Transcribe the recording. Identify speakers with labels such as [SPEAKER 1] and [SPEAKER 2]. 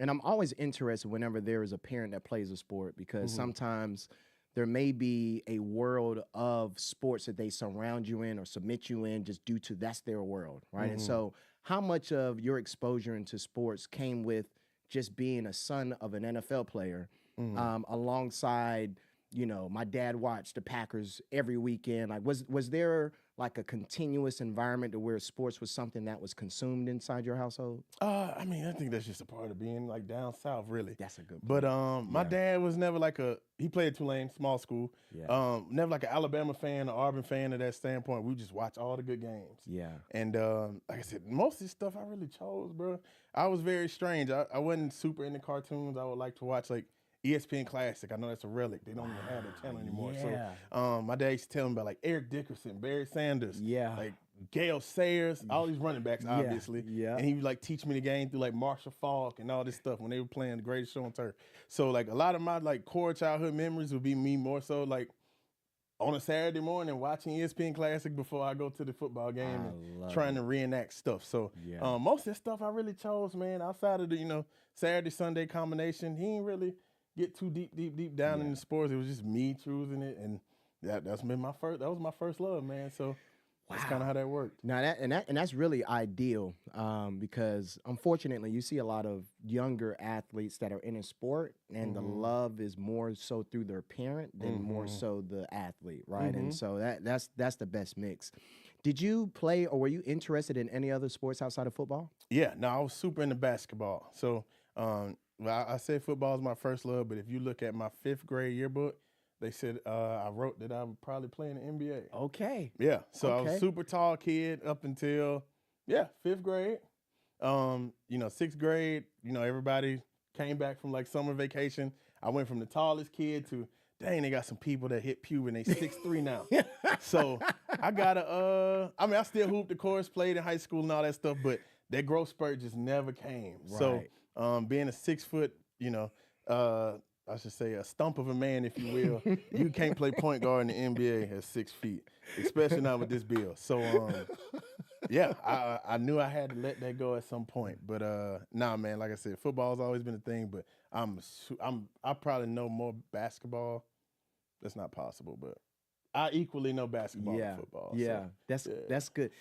[SPEAKER 1] And I'm always interested whenever there is a parent that plays a sport because sometimes there may be a world of sports that they surround you in or submit you in just due to that's their world, right? And so how much of your exposure into sports came with just being a son of an NFL player alongside, you know, my dad watched the Packers every weekend. Like, was there like a continuous environment to where sports was something that was consumed inside your household?
[SPEAKER 2] I mean, I think that's just a part of being like down south, really.
[SPEAKER 1] That's a good
[SPEAKER 2] But
[SPEAKER 1] point.
[SPEAKER 2] my dad was never like he played at Tulane, small school.
[SPEAKER 1] Yeah.
[SPEAKER 2] Never like an Alabama fan or Auburn fan at that standpoint. We just watch all the good games.
[SPEAKER 1] Yeah.
[SPEAKER 2] And like I said, most of this stuff I really chose, bro. I was very strange. I wasn't super into cartoons. I would like to watch like ESPN Classic. I know that's a relic. They don't even have that channel anymore.
[SPEAKER 1] Yeah.
[SPEAKER 2] So my dad used to tell me about like Eric Dickerson, Barry Sanders,
[SPEAKER 1] Yeah.
[SPEAKER 2] like Gale Sayers, all these running backs, obviously.
[SPEAKER 1] Yeah.
[SPEAKER 2] And he would like teach me the game through like Marshall Faulk and all this stuff when they were playing the greatest show on turf. So like a lot of my like core childhood memories would be me more so like on a Saturday morning watching ESPN Classic before I go to the football game and trying to reenact stuff. So most of the stuff I really chose, man, outside of the, you know, Saturday, Sunday combination, he didn't really get too deep down in the sports. It was just me choosing it. And that was my first love, man. So that's kind of how that worked.
[SPEAKER 1] Now that's really ideal because unfortunately you see a lot of younger athletes that are in a sport and the love is more so through their parent than more so the athlete, right? And so that's the best mix. Did you play or were you interested in any other sports outside of football?
[SPEAKER 2] Yeah, no, I was super into basketball. So well, I said football is my first love, but if you look at my 5th grade yearbook, they said I wrote that I would probably play in the NBA.
[SPEAKER 1] Okay.
[SPEAKER 2] Yeah, so I was a super tall kid up until 5th grade. You know, 6th grade, you know, everybody came back from like summer vacation. I went from the tallest kid to dang, they got some people that hit puberty and they 6'3" now. So I got I mean, I still hooped, of course, played in high school and all that stuff, but that growth spurt just never came.
[SPEAKER 1] Right.
[SPEAKER 2] So being a 6 foot, you know, I should say a stump of a man, if you will, you can't play point guard in the NBA at 6 feet, especially not with this bill. So yeah, I knew I had to let that go at some point. But nah, man, like I said, football's always been a thing. But I probably know more basketball. That's not possible, but I equally know basketball and football.
[SPEAKER 1] Yeah,
[SPEAKER 2] so,
[SPEAKER 1] that's good.